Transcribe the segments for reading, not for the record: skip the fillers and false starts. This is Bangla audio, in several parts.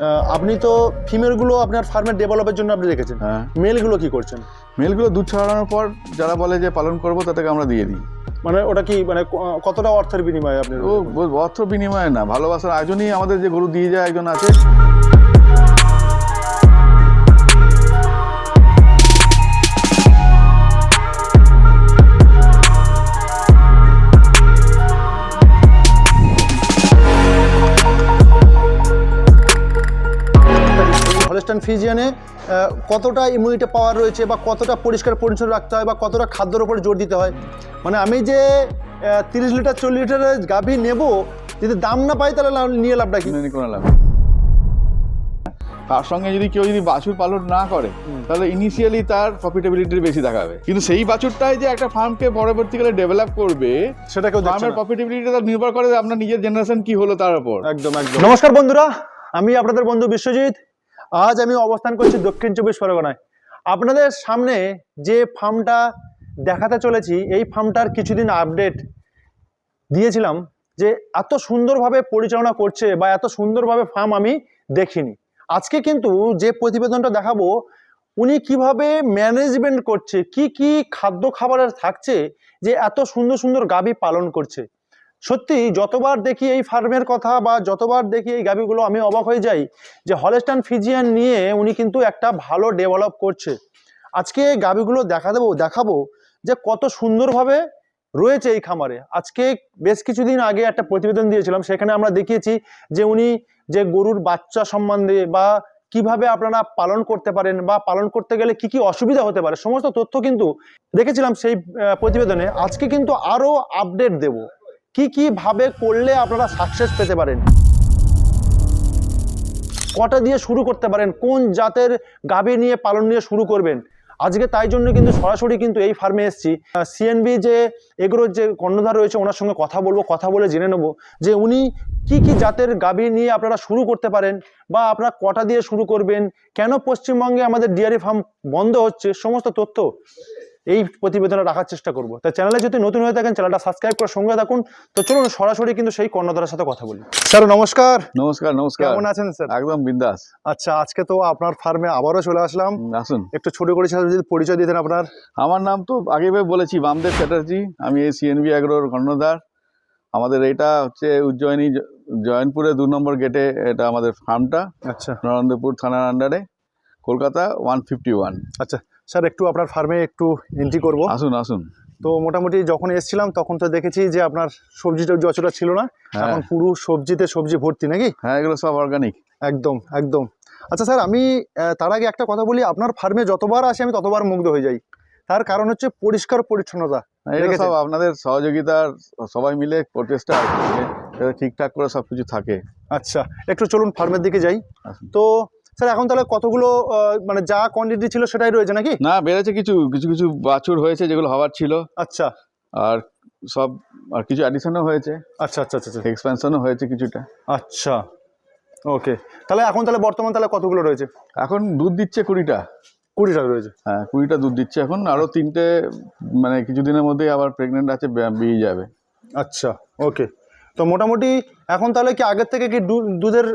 আপনি তো ফিমেলগুলো আপনার ফার্মের ডেভেলপের জন্য আপনি রেখেছেন, হ্যাঁ। মেলগুলো কি করছেন? মেলগুলো দুধ ছড়ানোর পর যারা বলে যে পালন করবো তাদেরকে আমরা দিয়ে দিই। মানে ওটা কি মানে কতটা অর্থের বিনিময়ে আপনি? ও অর্থ বিনিময়ে না, ভালোবাসার আয়োজনই আমাদের যে গরু দিয়ে যায় একজন আছে। হলস্টাইন ফ্রিজিয়ানে কতটা ইমিউনিটি পাওয়ার রয়েছে বা কতটা পরিষ্কার পরিচ্ছন্ন রাখতে হয় বা কতটা খাদ্যের উপর জোর দিতে হয়? মানে আমি যে 30 লিটার 40 লিটারের গাভী নেব, যদি দাম না পাই তাহলে নিয়ে লাভটা কি? কোনো লাভ। তার সঙ্গে যদি কেউ যদি বাছুর পালন না করে তাহলে ইনিশিয়ালি তার প্রফিটেবিলিটি বেশি দেখাবে, কিন্তু সেই বাছুরটাই যে একটা ফার্মকে পরবর্তীকালে ডেভেলপ করবে সেটা কেউ দেখছে ফার্মের না। প্রফিটেবিলিটি তার নির্ভর করে আপনার নিজের জেনারেশন কি হলো তার উপর। একদম একদম। নমস্কার বন্ধুরা, আমি আপনাদের বন্ধু বিশ্বজিৎ। আজ আমি অবস্থান করছি দক্ষিণ চব্বিশ পরগনায়। আপনাদের সামনে যে ফার্মটা দেখাতে চলেছি, এই ফার্মটার কিছুদিন আপডেট দিয়েছিলাম যে এত সুন্দরভাবে পরিচালনা করছে বা এত সুন্দরভাবে ফার্ম আমি দেখিনি। আজকে কিন্তু যে প্রতিবেদনটা দেখাবো, উনি কিভাবে ম্যানেজমেন্ট করছে, কি কি খাদ্য খাবারের থাকছে যে এত সুন্দর সুন্দর গাভী পালন করছে। সত্যি যতবার দেখি এই ফার্মের কথা বা যতবার দেখি এই গাভীগুলো, আমি অবাক হয়ে যাই যে হলস্টাইন ফ্রিজিয়ান নিয়ে উনি কিন্তু একটা ভালো ডেভেলপ করছে। আজকে গাভীগুলো দেখাবো যে কত সুন্দরভাবে রয়েছে এই খামারে। আজকে বেশ কিছুদিন আগে একটা প্রতিবেদন দিয়েছিলাম, সেখানে আমরা দেখিয়েছি যে উনি যে গরুর বাচ্চা সম্বন্ধে বা কিভাবে আপনারা পালন করতে পারেন বা পালন করতে গেলে কি কি অসুবিধা হতে পারে, সমস্ত তথ্য কিন্তু দেখেছিলাম সেই প্রতিবেদনে। আজকে কিন্তু আরো আপডেট দেব, কি কি ভাবে করলে আপনারা সাকসেস পেতে পারেন, কটা দিয়ে শুরু করতে পারেন, কোন জাতের গাভী নিয়ে পালন নিয়ে শুরু করবেন। আজকে তাই জন্য কিন্তু সরাসরি কিন্তু এই ফার্মে এসেছি। সিএনবি যে এগুলোর যে কর্ণধার রয়েছে ওনার সঙ্গে কথা বলবো, কথা বলে জেনে নেব যে উনি কি কি জাতের গাভী নিয়ে আপনারা শুরু করতে পারেন বা আপনারা কটা দিয়ে শুরু করবেন, কেন পশ্চিমবঙ্গে আমাদের ডেয়ারি ফার্ম বন্ধ হচ্ছে, সমস্ত তথ্য এই প্রতিবেদনে রাখার চেষ্টা করবো। তাই চ্যানেলে যদি নতুন হয়ে থাকেন চ্যানেলটা সাবস্ক্রাইব করে সঙ্গে থাকুন। তো চলুন সরাসরি কিন্তু সেই কর্ণধারের সাথে কথা বলি। স্যার নমস্কার। নমস্কার। নমস্কার, কেমন আছেন স্যার? একদম বিন্দাস। আচ্ছা, আজকে তো আপনার ফার্মে আবারও চলে আসলাম। আসুন। একটু ছোট করে যদি পরিচয় দিতেন আপনার। আমার নাম তো আগেভাবে বলেছি, বামদেব চ্যাটার্জি। আমি এই সিএনবি অ্যাগ্রোর কর্ণধার। আমাদের এটা হচ্ছে উজ্জয়িনী জয়নপুরে 2 নম্বর গেটে এটা আমাদের ফার্মটা। আচ্ছা, নরেন্দ্রপুর থানার আন্ডারে, কলকাতা 151। আচ্ছা স্যার, একটু আপনার ফার্মে একটু এন্ট্রি করব। আসুন আসুন। তো মোটামুটি যখন এসেছিলাম তখন তো দেখেছি যে আপনার সবজি টবজি অতটা ছিল না, এখন পুরো সবজিতে সবজি ভর্তি নাকি? হ্যাঁ, এগুলো সব অর্গানিক। একদম একদম। আচ্ছা স্যার, আমি তার আগে একটা কথা বলি, আপনার ফার্মে যতবার আসি আমি ততবার মুগ্ধ হয়ে যাই। তার কারণ হচ্ছে পরিষ্কার পরিচ্ছন্নতা। এগুলো সব আপনাদের সহযোগিতার, সবাই মিলে প্রচেষ্টা ঠিকঠাক করে সবকিছু থাকে। আচ্ছা, একটু চলুন ফার্মের দিকে যাই। তো স্যার এখন তাহলে কতগুলো মানে যা কোয়ান্টিটি ছিল সেটাই রয়েছে নাকি? না, বেড়েছে কিছু কিছু কিছু বাছুর হয়েছে যেগুলো হওয়ার ছিল। আচ্ছা, আর সব আর কিছু অ্যাডিশনও হয়েছে। আচ্ছা আচ্ছা আচ্ছা, এক্সপেনশনও হয়েছে কিছুটা। আচ্ছা ওকে। তাহলে এখন তাহলে বর্তমান তাহলে কতগুলো রয়েছে? এখন দুধ দিচ্ছে 20টা। 20টা রয়েছে। হ্যাঁ, 20টা দুধ দিচ্ছে এখন। আরো 3টে মানে কিছুদিনের মধ্যেই আবার প্রেগনেন্ট আছে, বেরিয়ে যাবে। আচ্ছা ওকে। তো মোটামুটি এখন তাহলে কি আগের থেকে কি দুধের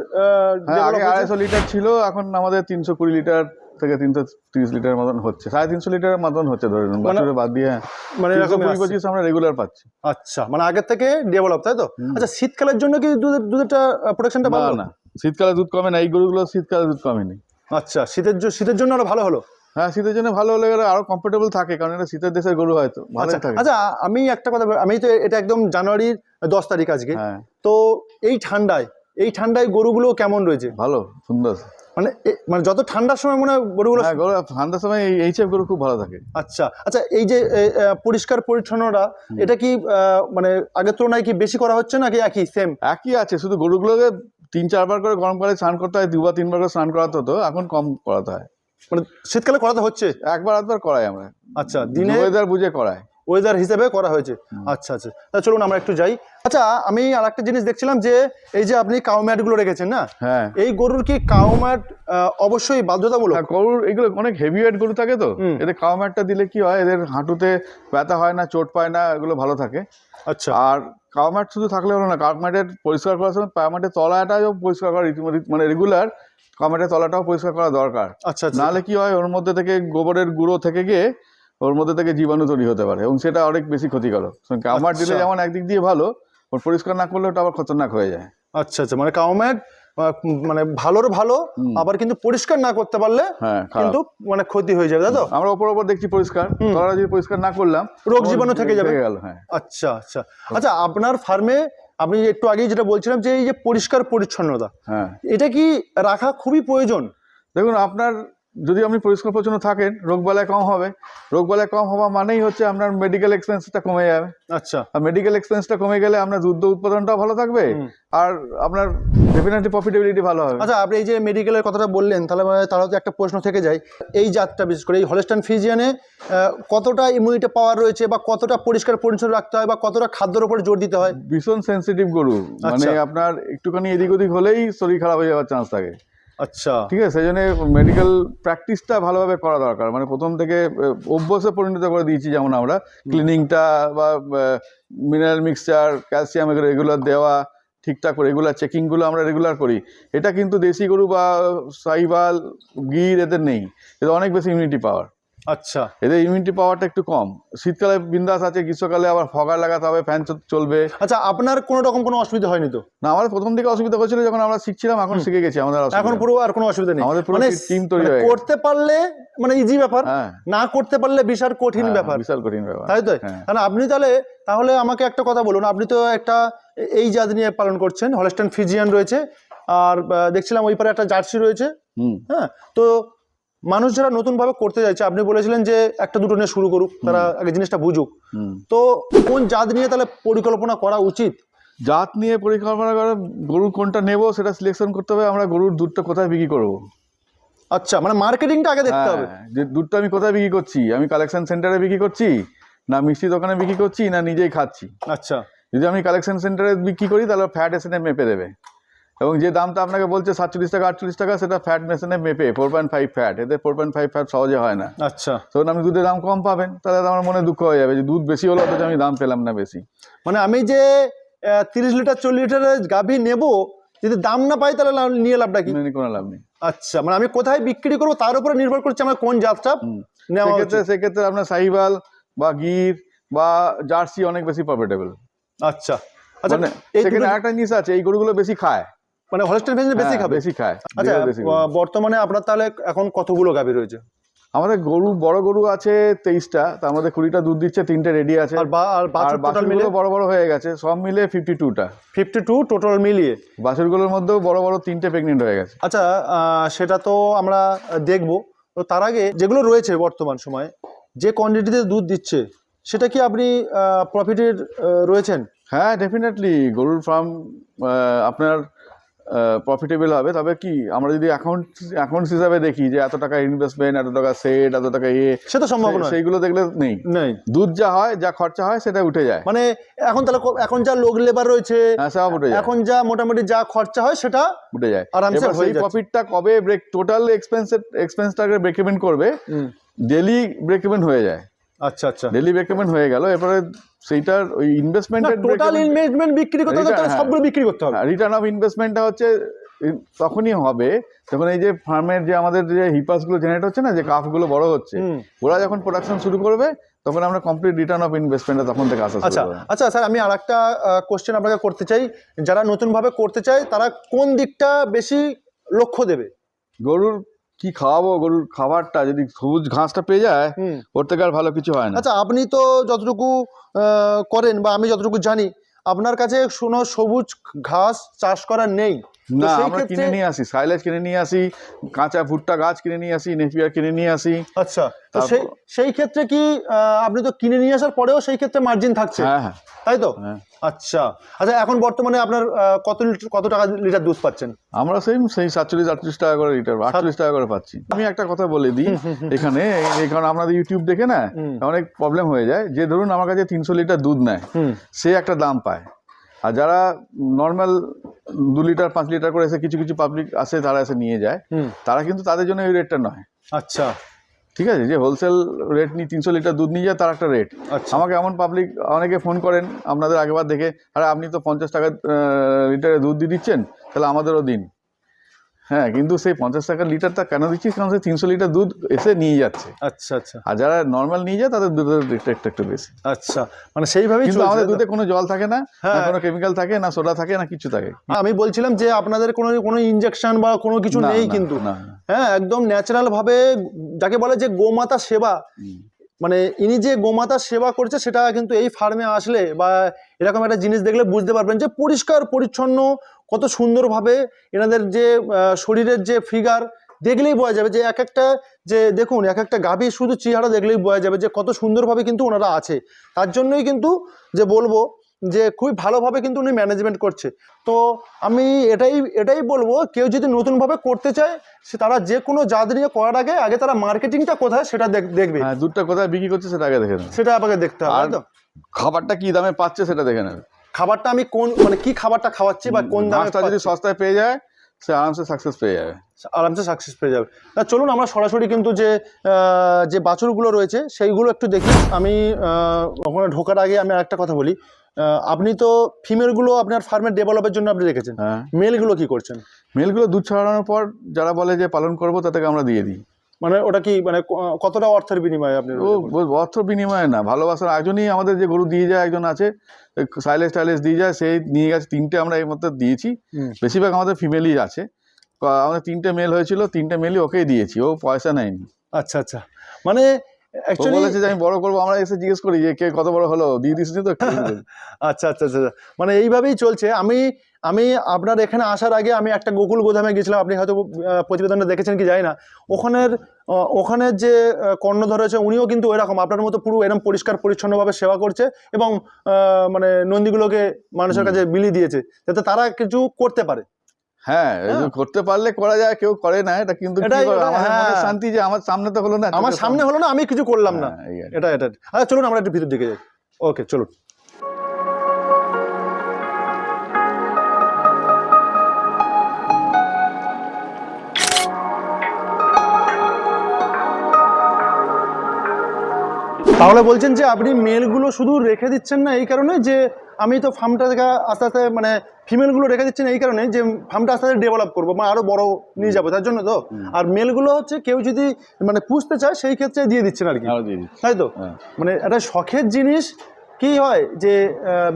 হ্যাঁ, আগে 250 লিটার ছিল, এখন আমাদের 320 লিটার থেকে 330 লিটার মতন হচ্ছে। 350 লিটারের মতন হচ্ছে ধরে নিন, বাছুরে বাদ দিয়ে। মানে এরকম 25 আমরা রেগুলার পাচ্ছি। আচ্ছা, মানে আগের থেকে ডেভেলপ, তাই তো? আচ্ছা, শীতকালের জন্য কি দুধেরটা প্রোডাকশনটা ভালো? না, শীতকালে দুধ কমে না, এই গরুগুলো শীতকালে দুধ কমেনি। আচ্ছা, শীতের জন্য আরো ভালো হলো। হ্যাঁ, শীতের জন্য ভালো হলে আরো কমফোর্টেবল থাকে, কারণ এটা শীতের দেশের গরু হয়তো ভালো থাকে। আচ্ছা, আমি একটা কথা, আমি তো এটা একদম জানুয়ারির 10 তারিখ আজকে। তো এই ঠান্ডায় গরুগুলো কেমন রয়েছে? ভালো, সুন্দর। মানে যত ঠান্ডার সময় মনে হয় গরুগুলো, ঠান্ডার সময় এই সব গরু খুব ভালো থাকে। আচ্ছা আচ্ছা, এই যে পরিষ্কার পরিচ্ছন্নতা, এটা কি মানে আগের তুলনায় কি বেশি করা হচ্ছে নাকি একই সেম? একই আছে, শুধু গরুগুলোকে 3-4 বার করে গরমকালে স্নান করতে হয়, 2-3 বার করে স্নান করাতে হতো, এখন কম করাতে হয়। মানে শীতকালে করাতে হচ্ছে? 1-2 করাই আমরা। আচ্ছা, দিনে ওয়েদার বুঝে করায়, ওয়েদার হিসেবে করা হয়েছে। আচ্ছা আচ্ছা, তা চলুন আমরা একটু যাই। আচ্ছা, আমি আর একটা জিনিস দেখছিলাম যে এই যে আপনি কাউ ম্যাট গুলো রেখেছেন না? হ্যাঁ। এই গরুর কি কাউ ম্যাট অবশ্যই বাধ্যতামূলক? গরুর এগুলো অনেক হেভি ওয়েট গরু থাকে, তো এদের কাউ ম্যাটটা দিলে কি হয়, এদের হাঁটুতে ব্যথা হয় না, চোট পায় না, এগুলো ভালো থাকে। আচ্ছা, আর কাউ ম্যাট শুধু থাকলে হলো না, কাউ ম্যাটের পরিষ্কার করার সময় কাউ ম্যাটের তলাটাও পরিষ্কার করা রীতিমতো মানে রেগুলার কমেটের তলাটাও পরিষ্কার করা দরকার। আচ্ছা আচ্ছা নাহলে কি হয়, ওর মধ্যে থেকে গোবরের গুঁড়ো থেকে গিয়ে ওর মধ্যে থেকে জীবাণু তৈরি হতে পারে এবং সেটা অনেক বেশি ক্ষতিকারক। কামার দিলে আচ্ছা। যেমন একদিক দিয়ে ভালো, ওর পরিষ্কার না করলে ওটা আবার খতরনাক হয়ে যায়। আচ্ছা আচ্ছা, মানে কাউম্যাট মানে ভালোর ভালো, আবার কিন্তু পরিষ্কার না করতে পারলে হ্যাঁ, কিন্তু মানে ক্ষতি হয়ে যাবে, তাই তো? আমরা ওপর দেখছি পরিষ্কার, তলাটা যদি পরিষ্কার না করলাম রোগ জীবাণু থেকে যাবে। গেল। হ্যাঁ, আচ্ছা আচ্ছা আচ্ছা, আপনার ফার্মে আপনি একটু আগেই যেটা বলছিলাম যে এই যে পরিষ্কার পরিচ্ছন্নতা, হ্যাঁ, এটা কি রাখা খুবই প্রয়োজন? দেখুন, আপনার যদি আপনি পরিষ্কার পরিচ্ছন্ন থাকেন, রোগবালাই কম হবে। রোগবালাই কম হওয়া মানেই হচ্ছে আপনার মেডিকেল এক্সপেন্সটা কমে যাবে। আচ্ছা, আর মেডিকেল এক্সপেন্সটা কমে গেলে আপনার দুধ উৎপাদনটাও ভালো থাকবে, আর আপনার ডেফিনেটলি প্রফিটেবিলিটি ভালো হবে। আচ্ছা, আপনি এই যে মেডিকেলের কথাটা বললেন, তাহলে তাহলে তো একটা প্রশ্ন থেকে যায়, এই জাতটা বিশেষ করে এই হলস্টাইন ফ্রিজিয়ানে কতটা ইমিউনিটি পাওয়ার রয়েছে, বা কতটা পরিষ্কার পরিচ্ছন্ন রাখতে হয়, বা কতটা খাদ্যের উপরে জোর দিতে হয়? ভীষণ সেন্সিটিভ গরু, মানে আপনার একটুখানি এদিক ওদিক হলেই শরীর খারাপ হয়ে যাওয়ার চান্স থাকে। আচ্ছা, ঠিক আছে, সেই জন্য মেডিকেল প্র্যাকটিসটা ভালোভাবে করা দরকার। মানে প্রথম থেকে অভ্যাসে পরিণত করে দিয়েছি, যেমন আমরা ক্লিনিংটা বা মিনারেল মিক্সচার, ক্যালসিয়াম এগুলো রেগুলার দেওয়া, ঠিকঠাক করে রেগুলার চেকিংগুলো আমরা রেগুলার করি। এটা কিন্তু দেশি গরু বা সাহিওয়াল, গির এদের নেই, এদের অনেক বেশি ইমিউনিটি পাওয়ার। আচ্ছা, এদের ইমিউনিটি পাওয়ারটা একটু কম। শীতকালে বিন্দাস আছে, গ্রীষ্মকালে আবার ফগার লাগাতে হবে, ফ্যান চলবে। আচ্ছা, আপনার কোনো রকম কোনো অসুবিধা হয়নি তো? না, আমাদের প্রথম দিকে অসুবিধা হয়েছিল যখন আমরা শিখছিলাম, এখন শিখে গেছি, আমাদের এখন পুরো আর কোনো অসুবিধা নেই, আমাদের পুরো মানে টিম তৈরি হয়ে গেছে। করতে পারলে মানে ইজি ব্যাপার, হ্যাঁ, না করতে পারলে বিশাল কঠিন ব্যাপার, বিশাল কঠিন ব্যাপার, তাই তো? হ্যাঁ। কারণ আপনি তাহলে আমাকে একটা কথা বলুন, আপনি তো একটা এই জাত নিয়ে পালন করছেন, হলস্টাইন ফ্রিজিয়ান রয়েছে, আর দেখছিলাম ওই পারে একটা জার্সি রয়েছে। হ্যাঁ, তো মানুষ যারা নতুন ভাবে করতে চাইছে, আপনি বলেছিলেন যে একটা দুটো নিয়ে শুরু করুক, তারা আগে জিনিসটা বুঝুক, তো কোন জাত নিয়ে তাহলে পরিকল্পনা করা উচিত? জাত নিয়ে পরিকল্পনা করে গরু কোনটা নেব সেটা সিলেকশন করতে হবে। আমরা গরুর দুধটা কোথায় বিক্রি করব। আচ্ছা, মানে মার্কেটিংটা আগে দেখতে হবে, যে দুধটা আমি কোথায় বিক্রি করছি, আমি কালেকশন সেন্টারে বিক্রি করছি, না মিষ্টি দোকানে বিক্রি করছি, না নিজেই খাচ্ছি। আচ্ছা, যদি আমি কালেকশন সেন্টারে বিক্রি করি তাহলে ফ্যাট এসে মেপে দেবে, এবং যে দামটা আপনাকে বলছে 47 টাকা 48 টাকা, সেটা ফ্যাট মেশিনে মেপে 4.5 ফ্যাট। এতে 4.5 ফ্যাট সহজে হয় না। আচ্ছা, তখন আপনি দুধের দাম কম পাবেন, তাহলে আমার মনে দুঃখ হয়ে যাবে যে দুধ বেশি হলো অথচ আমি দাম পেলাম না বেশি। মানে আমি যে 30 লিটার 40 লিটারের গাভী নেব, যদি দাম না পাই তাহলে নিয়ে লাভটা কি? কোনো লাভ নেই। আচ্ছা, মানে আমি কোথায় বিক্রি করবো তার উপরে নির্ভর করছে আমার কোন জাতটা নেওয়া উচিত। সেক্ষেত্রে আপনার সাহিওয়াল বা গির বা জার্সি অনেক বেশি প্রফিটেবল। আচ্ছা আচ্ছা, মানে সেখানে একটা জিনিস আছে, এই গরুগুলো বেশি খায়, মানে হলস্টাইন ফ্রিজিয়ান বেশি খাবে, বেশি খায়। আচ্ছা, বর্তমানে আপনার তাহলে এখন কতগুলো গাভী রয়েছে? আমাদের গরু, বড় গরু আছে 23টা, তার মধ্যে 20টা দুধ দিচ্ছে, 3টে রেডি আছে, আর বাছুরগুলো বড় বড় হয়ে গেছে, সব মিলে 52টা। 52 টোটাল মিলিয়ে। বাছুরগুলোর মধ্যেও বড় বড় 3টে প্রেগনেন্ট হয়ে গেছে। আচ্ছা, সেটা তো আমরা দেখবো। তো তার আগে যেগুলো রয়েছে বর্তমান সময়ে যে কোয়ান্টিটিতে দুধ দিচ্ছে, সেটা কি আপনি প্রফিটের রয়েছেন? হ্যাঁ, ডেফিনেটলি গরুর ফার্ম আপনার প্রফিটেবল হবে। তবে কি, আমরা যদি অ্যাকাউন্টস হিসাবে দেখি যে এত টাকা ইনভেস্টমেন্ট, এত টাকা সেট, এত টাকা সেটা সম্ভব নয়, সেইগুলো দেখলে নেই। দুধ যা হয়, যা খরচা হয়, সেটা উঠে যায়। মানে এখন যা লোক লেবার রয়েছে, সব উঠে যায়। এখন যা মোটামুটি যা খরচা হয় সেটা উঠে যায় আরামসে। সেই প্রফিটটা কবে টোটাল এক্সপেন্সটাকে ব্রেক ইভেন করবে, ডেলি ব্রেক ইভেন হয়ে যায়। আচ্ছা আচ্ছা, ডেলি ব্রেক ইভেন হয়ে গেল, এরপরে সেইটার ওই ইনভেস্টমেন্টের টোটাল ইনভেস্টমেন্ট বিক্রি করতে হবে, সবগুলো বিক্রি করতে হবে। রিটার্ন অফ ইনভেস্টমেন্টটা হচ্ছে তখনই হবে যখন এই যে ফার্মের যে আমাদের যে হিপাসগুলো জেনারেট হচ্ছে না, যে কাফগুলো বড় হচ্ছে, ওরা যখন প্রোডাকশন শুরু করবে, তখন আমরা কমপ্লিট রিটার্ন অফ ইনভেস্টমেন্টটা তখন থেকে আসা শুরু করব। আচ্ছা স্যার, আমি আরেকটা কোশ্চেন আপনাকে করতে চাই, যারা নতুনভাবে করতে চায় তারা কোন দিকটা বেশি লক্ষ্য দেবে? গরুর কি খাওয়াবো, গরুর খাবারটা যদি সবুজ ঘাসটা পেয়ে যায়, ওর থেকে আর ভালো কিছু হয় না। আচ্ছা, আপনি তো যতটুকু করেন বা আমি যতটুকু জানি, আপনার কাছে কোনো সবুজ ঘাস চাষ করার নেই না, আমরা কিনে নিয়ে আসি, সাইলেজ কিনে নিয়ে আসি, কাঁচা ভুট্টা গাছ কিনে নিয়ে আসি, নেপিয়ার কিনে নিয়ে আসি। আচ্ছা, তো সেই ক্ষেত্রে কি আপনি তো কিনে নিয়ে আসার পরেও সেই ক্ষেত্রে মার্জিন থাকছে? হ্যাঁ, তাই তো? আচ্ছা আচ্ছা, এখন বর্তমানে আপনার কত টাকা লিটার দুধ পাচ্ছেন? আমরা সেই 47-48 টাকা করে লিটার, 48 টাকা করে পাচ্ছি। আমি একটা কথা বলে দিই এখানে, কারণ আপনাদের ইউটিউব দেখে না অনেক প্রবলেম হয়ে যায়, যে ধরুন আমার কাছে 300 লিটার দুধ নেয়, সে একটা দাম পায়, আর যারা নর্মাল 2 লিটার 5 লিটার করে এসে কিছু কিছু পাবলিক আসে, তারা এসে নিয়ে যায়, তারা কিন্তু তাদের জন্য এই রেটটা নয়। আচ্ছা, ঠিক আছে, যে হোলসেল রেট নিয়ে 300 লিটার দুধ নিয়ে যায়, তার একটা রেট। আমাকে এমন পাবলিক অনেকে ফোন করেন আপনাদের আগেবার দেখে, আরে আপনি তো 50 টাকা লিটারে দুধ দিয়ে দিচ্ছেন, তাহলে আমাদেরও দিন। হ্যাঁ, কিন্তু সেই 50 টাকা লিটারটা কেন দিচ্ছি, কারণ সে 300 লিটার দুধ এসে নিয়ে যাচ্ছে। আচ্ছা আচ্ছা আর যারা নর্মাল নিয়ে যায় তাদের দুধের রেটটা একটু বেশি। আচ্ছা, মানে সেইভাবেই কিন্তু চলছে, আমাদের তাই তো? দুধে কোনো জল থাকে না, না হ্যাঁ। কোনো কেমিক্যাল থাকে না, সোডা থাকে না, কিছু থাকে আমি বলছিলাম যে আপনাদের কোনো কোনো ইনজেকশন বা কোনো কিছু না, নেই না, কিন্তু, না, না। হ্যাঁ একদম ন্যাচারাল ভাবে, যাকে বলে যে গোমাতা সেবা, মানে ইনি যে গোমাতা সেবা করছে সেটা কিন্তু এই ফার্মে আসলে বা এরকম একটা জিনিস দেখলে বুঝতে পারবেন যে পরিষ্কার পরিচ্ছন্ন, কত সুন্দরভাবে এনাদের যে শরীরের যে ফিগার দেখলেই বোঝা যাবে যে এক একটা, যে দেখুন এক একটা গাভীর শুধু চেহারা দেখলেই বোঝা যাবে যে কত সুন্দরভাবে কিন্তু ওনারা আছে। তার জন্যই কিন্তু যে বলবো যে খুবই ভালোভাবে কিন্তু উনি ম্যানেজমেন্ট করছে। তো আমি এটাই বলবো, কেউ যদি নতুনভাবে করতে চায় সে তারা যে কোনো জাত নিয়ে করার আগে আগে তারা মার্কেটিংটা কোথায় সেটা দেখবে, হ্যাঁ, দুধটা কোথায় বিক্রি করছে সেটা আগে দেখে নেবে, সেটা আপনাকে দেখতে হবে, আর তাই তো? খাবারটা কি দামে পাচ্ছে সেটা দেখে নেবে। খাবারটা আমি কোন মানে কি খাবারটা খাওয়াচ্ছি বা কোন দামে ঘাসটা যদি পাচ্ছি, সস্তায় পেয়ে যায় সে আরামসে সাকসেস পেয়ে যাবে। আরামসে সাকসেস পেয়ে যাবে। তা চলুন আমরা সরাসরি কিন্তু যে বাছুরগুলো রয়েছে সেইগুলো একটু দেখি। আমি ওখানে ঢোকার আগে আমি একটা কথা বলি, আপনি তো ফিমেলগুলো আপনার ফার্মের ডেভেলপের জন্য আপনি রেখেছেন, হ্যাঁ, মেলগুলো কি করছেন? মেলগুলো দুধ ছড়ানোর পর যারা বলে যে পালন করবো তাদেরকে আমরা দিয়ে দিই। মানে ওটা কি মানে কতটা অর্থের বিনিময়ে আপনি? ও অর্থ বিনিময়ে না, ভালোবাসার। একজনই আমাদের যে গরু দিয়ে যায় একজন আছে, সাইলেজ টাইলেজ দিয়ে যায়, সেই নিয়ে গেছে। 3টে আমরা এই মধ্যে দিয়েছি, বেশিরভাগ আমাদের ফিমেলই আছে। আমাদের 3টে মেল হয়েছিল, 3টে মেলই ওকেই দিয়েছি, ও পয়সা নেয়নি। আচ্ছা আচ্ছা, মানে ও বলেছে যে আমি বড় করবো, আমরা এসে জিজ্ঞেস করি যে কে কত বড় হলো, দিয়ে দিস তো। আচ্ছা আচ্ছা আচ্ছা, মানে এইভাবেই চলছে। আমি আপনার এখানে আসার আগে আমি একটা গোকুল গোদামে গেছিলাম, আপনি হয়তো প্রতিবেদনটা দেখেছেন কি জানি না। ওখানের যে কর্ণধর রয়েছে উনিও কিন্তু এরকম আপনার মতো পুরো এরকম পরিষ্কার পরিচ্ছন্নভাবে সেবা করছে এবং মানে নন্দীগুলোকে মানুষের কাছে বিলি দিয়েছে যাতে তারা কিছু করতে পারে। হ্যাঁ, করতে পারলে করা যায়, কেউ করে না এটা, কিন্তু আমাদের শান্তি যে আমার সামনে তো হলো না, আমার সামনে হলো না, আমি কিছু করলাম না, এটা। আচ্ছা চলুন আমরা একটু ভিতর দিকে যাই। ওকে চলুন। তাহলে বলছেন যে আপনি মেলগুলো শুধু রেখে দিচ্ছেন না এই কারণে যে আমি তো ফার্মটা থেকে আস্তে আস্তে মানে ফিমেলগুলো রেখে দিচ্ছেন এই কারণে যে ফার্মটা আস্তে আস্তে ডেভেলপ করবো, মানে আরো বড় নিয়ে যাবো তার জন্য তো। আর মেলগুলো হচ্ছে কেউ যদি মানে পুষতে চায় সেই ক্ষেত্রে দিয়ে দিচ্ছেন আর কি, তাই তো? মানে একটা শখের জিনিস কি হয় যে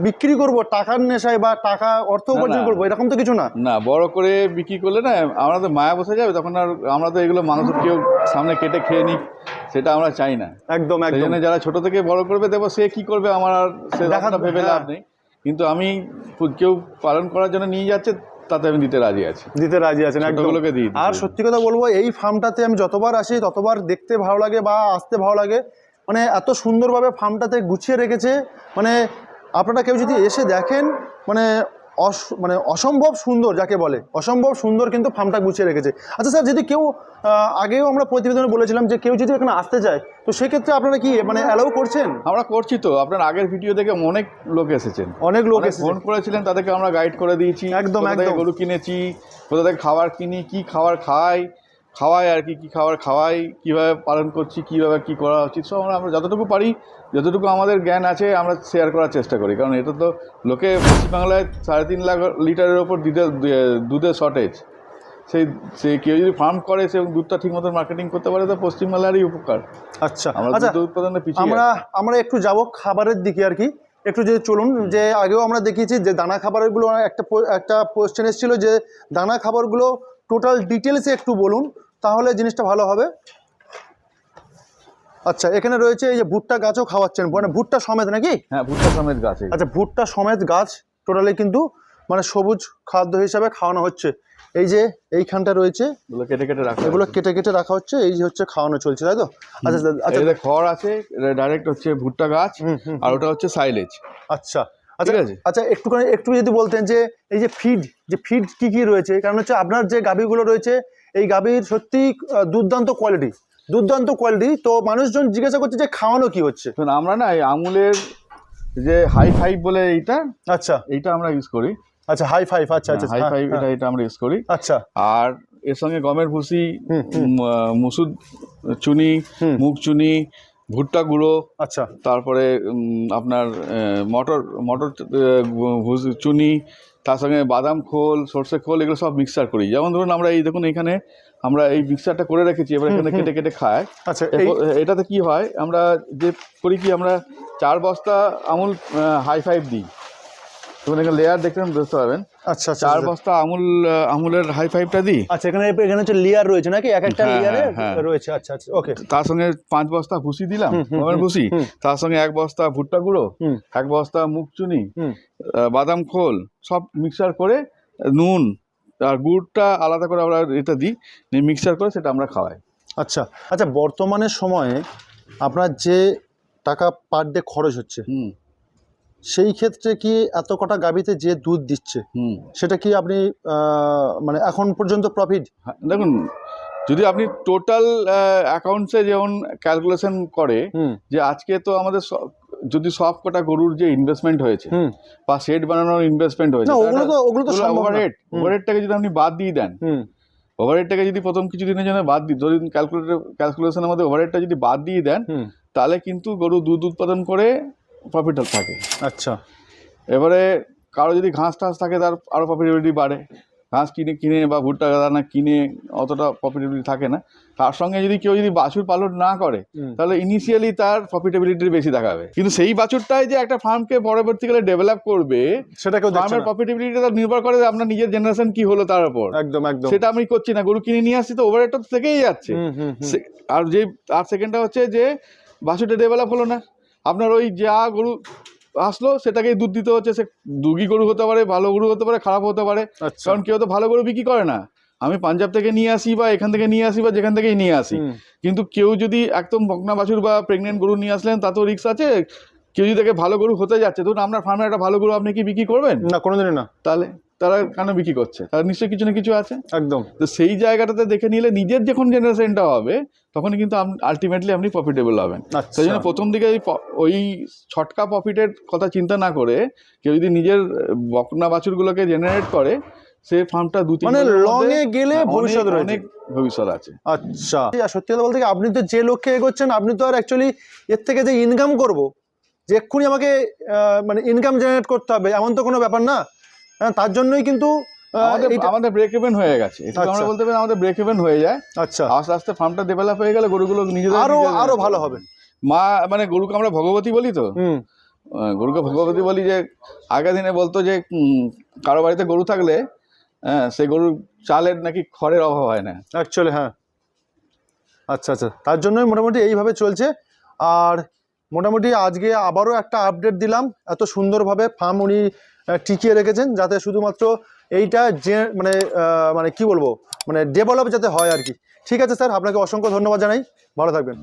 বিক্রি করব টাকার নেশায় বা টাকা অর্থ উপার্জন করবো, এরকম তো কিছু না। না, বড় করে বিক্রি করলে না আমরা তো মায়া বসে যাবে, তখন আর আমরা তো এগুলো মানুষের কেউ সামনে কেটে খেয়ে নিক, সেটা আমরা চাই না। একদম একদম, যারা ছোট থেকে বড় করবে দেবো, সে কি করবে আমার আর সে দেখাটা ভেবে লাভ নেই। কিন্তু আমি কেউ পালন করার জন্য নিয়ে যাচ্ছে, তাতে আমি দিতে রাজি আছেন একদম। আর সত্যি কথা বলবো, এই ফার্মটাতে আমি যতবার আসি ততবার দেখতে ভালো লাগে বা আসতে ভালো লাগে, মানে এত সুন্দরভাবে ফার্মটাতে গুছিয়ে রেখেছে। মানে আপনারা কেউ যদি এসে দেখেন মানে মানে অসম্ভব সুন্দর, যাকে বলে অসম্ভব সুন্দর কিন্তু ফার্মটা গুছিয়ে রেখেছে। আচ্ছা স্যার, যদি কেউ আগেও আমরা প্রতিবেদনে বলেছিলাম যে কেউ যদি এখানে আসতে চায় তো সেক্ষেত্রে আপনারা কি মানে অ্যালাউ করছেন? আমরা করছি তো, আপনার আগের ভিডিও দেখে অনেক লোক এসেছেন, অনেক লোক ফোন করেছিলেন, তাদেরকে আমরা গাইড করে দিয়েছি। একদম একদম, গরু কিনেছি, কোথা থেকে খাবার কিনি, কি খাবার খাওয়াই আর কি খাবার খাওয়াই, কীভাবে পালন করছি, কীভাবে কী করা উচিত, সব আমরা যতটুকু পারি, যতটুকু আমাদের জ্ঞান আছে আমরা শেয়ার করার চেষ্টা করি। কারণ এটা তো লোকে পশ্চিমবাংলায় 3.5 লাখ লিটারের ওপর দুধের শর্টেজ। সেই কেউ যদি ফার্ম করে এবং দুধটা ঠিক মতো মার্কেটিং করতে পারে তো পশ্চিমবাংলারই উপকার। আচ্ছা, আমরা দুধ উৎপাদনে পিছিয়ে আমরা একটু যাব খাবারের দিকে আর কি, একটু যদি চলুন। যে আগেও আমরা দেখিয়েছি যে দানা খাবারগুলো, একটা কোয়েশ্চেন এসেছিল যে দানা খাবারগুলো টোটাল ডিটেলসে একটু বলুন, তাহলে জিনিসটা ভালো হবে। আচ্ছা, এখানে রয়েছে এই যে ভুট্টা গাছও খাওয়াচ্ছেন, মানে ভুট্টা সমেত নাকি? হ্যাঁ, ভুট্টা সমেত গাছ। আচ্ছা, ভুট্টা সমেত গাছ টোটালি কিন্তু মানে সবুজ খাদ্য হিসাবে খাওয়ানো হচ্ছে। এই যে এইখানটা রয়েছে এগুলো কেটে কেটে রাখা হচ্ছে, এই যে হচ্ছে খাওয়ানো চলছে, তাই তো? আচ্ছা আচ্ছা, খড় আছে, ডাইরেক্ট হচ্ছে ভুট্টা গাছ, আর ওটা হচ্ছে সাইলেজ। আচ্ছা আচ্ছা আচ্ছা, একটু যদি বলতেন যে এই যে ফিড কি রয়েছে, কারণ হচ্ছে আপনার যে গাভীগুলো রয়েছে এই গাভীর সত্যি দুর্দান্ত কোয়ালিটি। তো মানুষজন জিজ্ঞাসা করছে যে খাওয়ানো কি হচ্ছে। আমরা না এই আমুলের যে হাই ফাইভ বলে আচ্ছা এইটা আমরা ইউজ করি। আচ্ছা, হাই ফাইভ, আচ্ছা আচ্ছা, হাই ফাইভ এটা আমরা ইউজ করি। আচ্ছা, আর এর সঙ্গে গমের ভুসি, মুসুর চুনি, মুগ চুনি, ভুট্টা গুঁড়ো, আচ্ছা তারপরে আপনার মটর মটর চুনি, তার সঙ্গে বাদাম খোল, সর্ষে খোল, এগুলো সব মিক্সচার করি। যেমন ধরুন আমরা এই দেখুন এখানে আমরা এই মিক্সচারটা করে রেখেছি, এবার এখানে কেটে কেটে খায়। আচ্ছা এটাতে কি হয়, আমরা যে করি কি, আমরা 4 বস্তা আমুল হাই ফাইভ দিই। তখন এখানে লেয়ার দেখতে বুঝতে পারবেন। আচ্ছা 4 বস্তা আমুলের হাই ফাইভটা দিই। আচ্ছা এখানে হচ্ছে লেয়ার রয়েছে নাকি, এক একটা লেয়ারে রয়েছে। আচ্ছা আচ্ছা ওকে। তার সঙ্গে 5 বস্তা ভুসি দিলাম, ভুসি, তার সঙ্গে 1 বস্তা ভুট্টা গুঁড়ো, 1 বস্তা মুগ চুনি, বাদাম খোল, সব মিক্সচার করে, নুন আর গুড়টা আলাদা করে আমরা এটা দিই, মিক্সচার করে সেটা আমরা খাওয়াই। আচ্ছা আচ্ছা, বর্তমানে সময়ে আপনার যে টাকা পার ডে খরচ হচ্ছে, সেই ক্ষেত্রে কি এত কটা গাভীতে যে দুধ দিচ্ছে সেটা কি আপনি মানে এখন পর্যন্ত প্রফিট? দেখুন, যদি আপনি টোটাল অ্যাকাউন্টসে যেমন ক্যালকুলেশন করে যে আজকে তো আমাদের যদি সব কটা গরুর যে ইনভেস্টমেন্ট হয়েছে বা শেড বানানোর ইনভেস্টমেন্ট হয়েছে, ওগুলো তো ওভারহেডটাকে যদি আপনি বাদ দিয়ে দেন, ওভারহেডটাকে যদি প্রথম কিছুদিনের জন্য বাদ দিই, ধরুন ক্যালকুলেশনের মধ্যে ওভারহেডটা যদি বাদ দিয়ে দেন, তাহলে কিন্তু গরু দুধ উৎপাদন করে প্রফিট থাকে। আচ্ছা, এবারে কারো যদি ঘাস টাস থাকে তার আরও প্রফিটেবিলিটি বাড়ে। ঘাস কিনে বা ভুট্টা দানা কিনে অতটা প্রফিটেবিলিটি থাকে না। তার সঙ্গে যদি কেউ যদি বাছুর পালন না করে, তাহলে ইনিশিয়ালি তার প্রফিটেবিলিটি বেশি দেখাবে। কিন্তু সেই বাছুরটাই যে একটা ফার্মকে পরবর্তীকালে ডেভেলপ করবে, সেটা কেউ ফার্মের প্রফিটেবিলিটি নির্ভর করে আপনার নিজের জেনারেশন কি হলো তার উপর। একদম একদম। সেটা আমি করছি না, গরু কিনে নিয়ে আসছি তো ওভারহেডটা থেকেই যাচ্ছে। আর সেকেন্ডটা হচ্ছে যে বাছুরটা ডেভেলপ হলো না, আপনার ওই যা গরু আসলো সেটাকেই দুধ দিতে হচ্ছে। সে দুগি গরু হতে পারে, ভালো গরু হতে পারে, খারাপ হতে পারে। কারণ কেউ তো ভালো গরু বিক্রি করে না। আমি পাঞ্জাব থেকে নিয়ে আসি বা এখান থেকে নিয়ে আসি বা যেখান থেকেই নিয়ে আসি, কিন্তু কেউ যদি একদম বকনা বাছুর বা প্রেগনেন্ট গরু নিয়ে আসলেন, তাতেও রিস্ক আছে। কেউ যদি দেখে ভালো গরু হতে যাচ্ছে, ধরুন আপনার ফার্মে একটা ভালো গরু, আপনি কি বিক্রি করবেন? না, কোনোদিনই না। তাহলে তারা কেন বিক্রি করছে? তার নিশ্চয়ই কিছু না কিছু আছে। একদম। তো সেই জায়গাটাতে দেখে নিলে নিজের যখন জেনারেশনটা হবে, তখন কিন্তু আলটিমেটলি আপনি প্রফিটেবল হবেন। সেই জন্য প্রথম দিকে ওই ছটকা প্রফিটের কথা চিন্তা না করে কেউ যদি নিজের বকনা বাছুরগুলোকে জেনারেট করে, সে ফার্মটা 2-3 মানে লংয়ে গেলে ভবিষ্যৎ রয়েছে, অনেক ভবিষ্যৎ আছে। আচ্ছা, সত্যি কথা বলতে কি, আপনি তো যে লক্ষ্যে এগোচ্ছেন, আপনি তো আর অ্যাকচুয়ালি এর থেকে যে ইনকাম করব, যে এক্ষুনি আমাকে মানে ইনকাম জেনারেট করতে হবে, এমন তো কোনো ব্যাপার না। তার জন্যই কিন্তু আমাদের ব্রেক ইভেন হয়ে গেছে। আমরা বলতে পারি আমাদের ব্রেক ইভেন হয়ে যায়। আচ্ছা, আস্তে আস্তে ফার্মটা ডেভেলপ হয়ে গেলে গরুগুলো নিজেদের আরো ভালো হবে। মানে গরুকে আমরা ভগবতী বলি, তো গরুকে ভগবতী বলি। যে আগের দিনে বলতো যে কারো বাড়িতে গরু থাকলে সেই গরুর চালের নাকি খড়ের অভাব হয় না অ্যাকচুয়ালি। হ্যাঁ, আচ্ছা আচ্ছা, তার জন্যই মোটামুটি এইভাবে চলছে। আর মোটামুটি আজকে আবারও একটা আপডেট দিলাম। এত সুন্দরভাবে ফার্ম উনি টিকিয়ে রেখেছেন, যাতে শুধুমাত্র এইটা যে মানে কি বলবো, মানে ডেভেলপ যাতে হয় আর কি। ঠিক আছে স্যার, আপনাকে অসংখ্য ধন্যবাদ জানাই, ভালো থাকবেন।